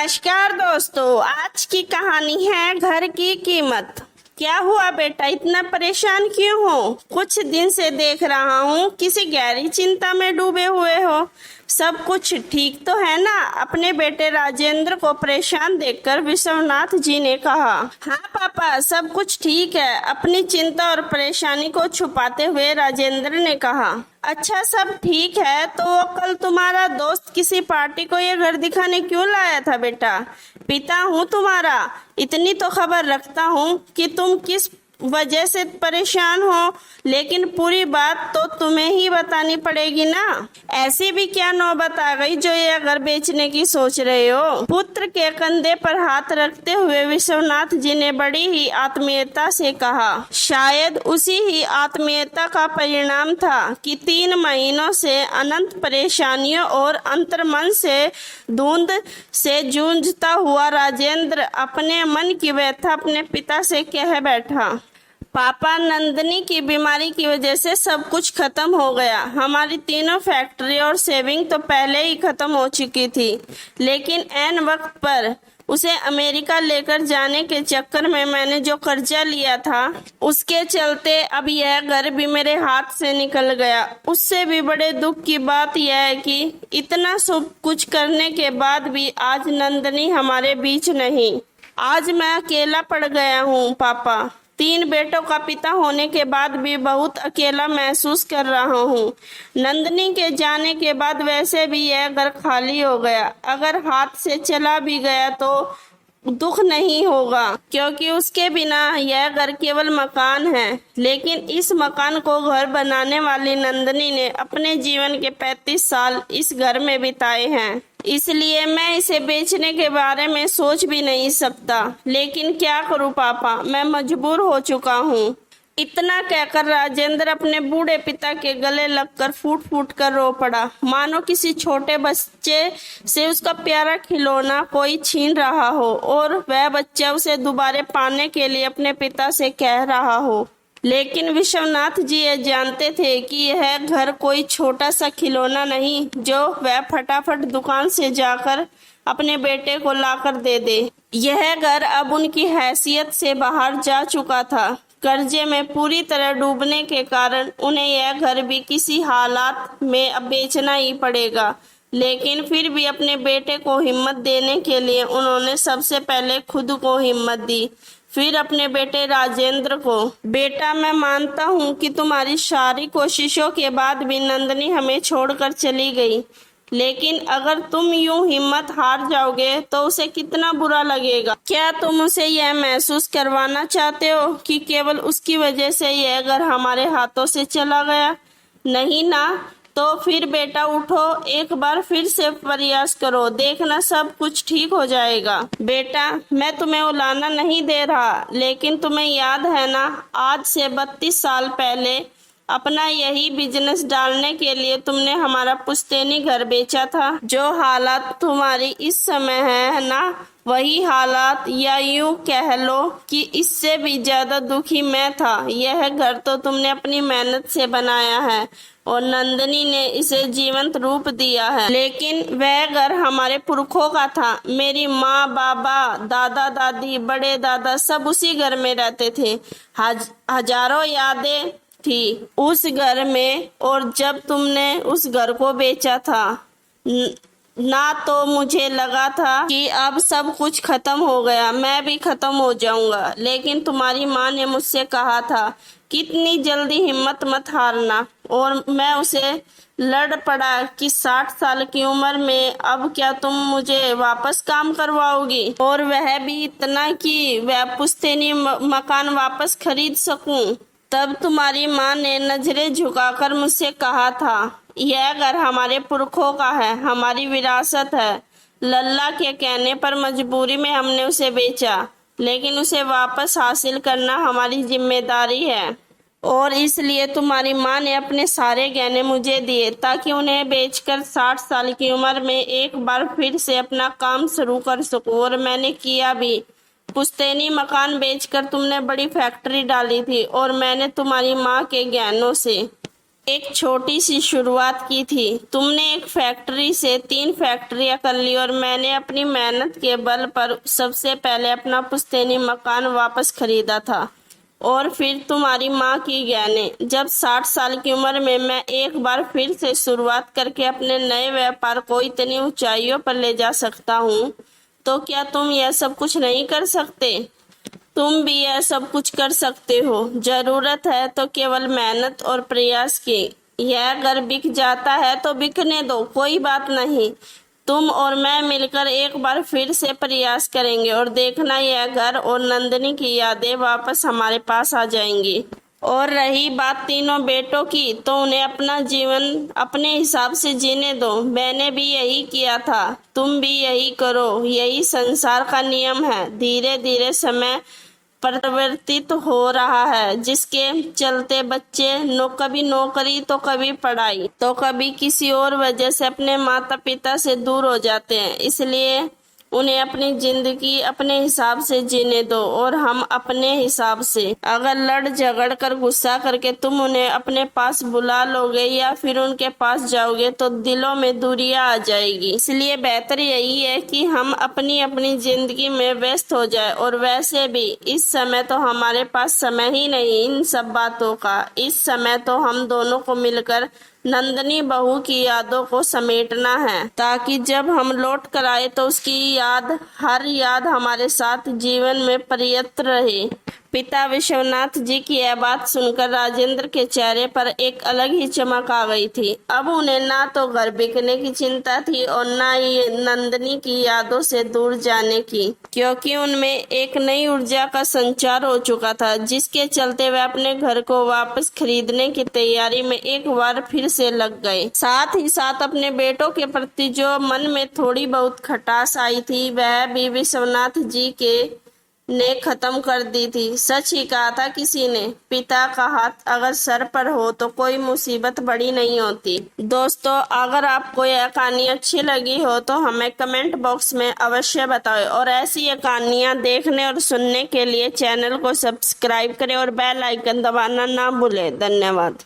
नमस्कार दोस्तों, आज की कहानी है घर की कीमत। क्या हुआ बेटा, इतना परेशान क्यों हो? कुछ दिन से देख रहा हूँ किसी गहरी चिंता में डूबे हुए हो। सब कुछ ठीक तो है ना? अपने बेटे राजेंद्र को परेशान देखकर विश्वनाथ जी ने कहा। हाँ पापा, सब कुछ ठीक है, अपनी चिंता और परेशानी को छुपाते हुए राजेंद्र ने कहा। अच्छा, सब ठीक है तो कल तुम्हारा दोस्त किसी पार्टी को ये घर दिखाने क्यों लाया था बेटा? पिता हूँ तुम्हारा, इतनी तो खबर रखता हूँ कि तुम किस वजह से परेशान हो, लेकिन पूरी बात तो तुम्हें ही बतानी पड़ेगी ना। ऐसी भी क्या नौबत आ गई जो ये घर बेचने की सोच रहे हो? पुत्र के कंधे पर हाथ रखते हुए विश्वनाथ जी ने बड़ी ही आत्मीयता से कहा। शायद उसी ही आत्मीयता का परिणाम था कि 3 महीनों से अनंत परेशानियों और अंतर्मन से धुंध से जूझता हुआ राजेंद्र अपने मन की व्यथा अपने पिता से कह बैठा। पापा, नंदनी की बीमारी की वजह से सब कुछ खत्म हो गया। हमारी तीनों फैक्ट्री और सेविंग तो पहले ही खत्म हो चुकी थी, लेकिन ऐन वक्त पर उसे अमेरिका लेकर जाने के चक्कर में मैंने जो कर्जा लिया था, उसके चलते अब यह घर भी मेरे हाथ से निकल गया। उससे भी बड़े दुख की बात यह है कि इतना सब कुछ करने के बाद भी आज नंदनी हमारे बीच नहीं। आज मैं अकेला पड़ गया हूँ पापा। 3 बेटों का पिता होने के बाद भी बहुत अकेला महसूस कर रहा हूँ। नंदनी के जाने के बाद वैसे भी यह घर खाली हो गया। अगर हाथ से चला भी गया तो दुख नहीं होगा, क्योंकि उसके बिना यह घर केवल मकान है। लेकिन इस मकान को घर बनाने वाली नंदनी ने अपने जीवन के 35 साल इस घर में बिताए हैं, इसलिए मैं इसे बेचने के बारे में सोच भी नहीं सकता। लेकिन क्या करूं पापा, मैं मजबूर हो चुका हूं। इतना कहकर राजेंद्र अपने बूढ़े पिता के गले लगकर फूट फूट कर रो पड़ा, मानो किसी छोटे बच्चे से उसका प्यारा खिलौना कोई छीन रहा हो और वह बच्चा उसे दोबारा पाने के लिए अपने पिता से कह रहा हो। लेकिन विश्वनाथ जी ये जानते थे कि यह घर कोई छोटा सा खिलौना नहीं जो वह फटाफट दुकान से जाकर अपने बेटे को लाकर दे दे। यह घर अब उनकी हैसियत से बाहर जा चुका था। कर्जे में पूरी तरह डूबने के कारण उन्हें यह घर भी किसी हालात में अब बेचना ही पड़ेगा। लेकिन फिर भी अपने बेटे को हिम्मत देने के लिए उन्होंने सबसे पहले खुद को हिम्मत दी, फिर अपने बेटे राजेंद्र को। बेटा, मैं मानता हूँ कि तुम्हारी सारी कोशिशों के बाद भी नंदनी हमें छोड़कर चली गई, लेकिन अगर तुम यूं हिम्मत हार जाओगे तो उसे कितना बुरा लगेगा। क्या तुम उसे यह महसूस करवाना चाहते हो कि केवल उसकी वजह से यह घर हमारे हाथों से चला गया? नहीं ना? तो फिर बेटा उठो, एक बार फिर से प्रयास करो, देखना सब कुछ ठीक हो जाएगा। बेटा, मैं तुम्हें उलाना नहीं दे रहा, लेकिन तुम्हें याद है ना, आज से 32 साल पहले अपना यही बिजनेस डालने के लिए तुमने हमारा पुश्तैनी घर बेचा था। जो हालात तुम्हारी इस समय है ना, वही हालात, या यूं कह लो कि इससे भी ज्यादा दुखी मैं था। यह घर तो तुमने अपनी मेहनत से बनाया है और नंदनी ने इसे जीवंत रूप दिया है, लेकिन वह घर हमारे पुरखों का था। मेरी माँ, बाबा, दादा दादी, बड़े दादा सब उसी घर में रहते थे। हजारों यादें थी उस घर में, और जब तुमने उस घर को बेचा था ना, तो मुझे लगा था कि अब सब कुछ खत्म हो गया, मैं भी खत्म हो जाऊंगा। लेकिन तुम्हारी माँ ने मुझसे कहा था कितनी जल्दी हिम्मत मत हारना, और मैं उसे लड़ पड़ा कि 60 साल की उम्र में अब क्या तुम मुझे वापस काम करवाओगी, और वह भी इतना कि वह पुश्तैनी मकान वापस खरीद सकूं। तब तुम्हारी माँ ने नजरें झुकाकर मुझसे कहा था, यह घर हमारे पुरखों का है, हमारी विरासत है। लल्ला के कहने पर मजबूरी में हमने उसे बेचा, लेकिन उसे वापस हासिल करना हमारी जिम्मेदारी है, और इसलिए तुम्हारी माँ ने अपने सारे गहने मुझे दिए ताकि उन्हें बेचकर 60 साल की उम्र में एक बार फिर से अपना काम शुरू कर सकूं, और मैंने किया भी। पुश्तैनी मकान बेचकर तुमने बड़ी फैक्ट्री डाली थी, और मैंने तुम्हारी माँ के गहनों से एक छोटी सी शुरुआत की थी। तुमने एक फैक्ट्री से 3 फैक्ट्रियां कर ली और मैंने अपनी मेहनत के बल पर सबसे पहले अपना पुश्तैनी मकान वापस खरीदा था। और फिर तुम्हारी माँ की गहने। जब 60 साल की उम्र में मैं एक बार फिर से शुरुआत करके अपने नए व्यापार को इतनी ऊंचाइयों पर ले जा सकता हूँ, तो क्या तुम यह सब कुछ नहीं कर सकते? तुम भी यह सब कुछ कर सकते हो। जरूरत है तो केवल मेहनत और प्रयास की। यह घर बिक जाता है तो बिकने दो, कोई बात नहीं। तुम और मैं मिलकर एक बार फिर से प्रयास करेंगे और देखना, यह घर और नंदनी की यादें वापस हमारे पास आ जाएंगी। और रही बात तीनों बेटों की, तो उन्हें अपना जीवन अपने हिसाब से जीने दो। मैंने भी यही किया था, तुम भी यही करो। यही संसार का नियम है। धीरे धीरे समय परिवर्तित हो रहा है, जिसके चलते बच्चे कभी नौकरी तो कभी पढ़ाई तो कभी किसी और वजह से अपने माता पिता से दूर हो जाते हैं। इसलिए उन्हें अपनी जिंदगी अपने हिसाब से जीने दो और हम अपने हिसाब से। अगर लड़ झगड़ कर गुस्सा करके तुम उन्हें अपने पास बुला लोगे या फिर उनके पास जाओगे तो दिलों में दूरियां आ जाएगी। इसलिए बेहतर यही है कि हम अपनी अपनी जिंदगी में व्यस्त हो जाए। और वैसे भी इस समय तो हमारे पास समय ही नहीं इन सब बातों का। इस समय तो हम दोनों को मिलकर नंदनी बहू की यादों को समेटना है, ताकि जब हम लौट कर आए तो उसकी हर याद हमारे साथ जीवन में पर्याप्त रहे। पिता विश्वनाथ जी की यह बात सुनकर राजेंद्र के चेहरे पर एक अलग ही चमक आ गई थी। अब उन्हें ना तो घर बिकने की चिंता थी और ना ही नंदनी की यादों से दूर जाने की, क्योंकि उनमें एक नई ऊर्जा का संचार हो चुका था, जिसके चलते वे अपने घर को वापस खरीदने की तैयारी में एक बार फिर से लग गए। साथ ही साथ अपने बेटों के प्रति जो मन में थोड़ी बहुत खटास आई थी, वह भी विश्वनाथ जी के ने खत्म कर दी थी। सच ही कहा था किसी ने, पिता का हाथ अगर सर पर हो तो कोई मुसीबत बड़ी नहीं होती। दोस्तों, अगर आपको यह कहानी अच्छी लगी हो तो हमें कमेंट बॉक्स में अवश्य बताएं और ऐसी ये कहानियां देखने और सुनने के लिए चैनल को सब्सक्राइब करें और बेल आइकन दबाना ना भूलें। धन्यवाद।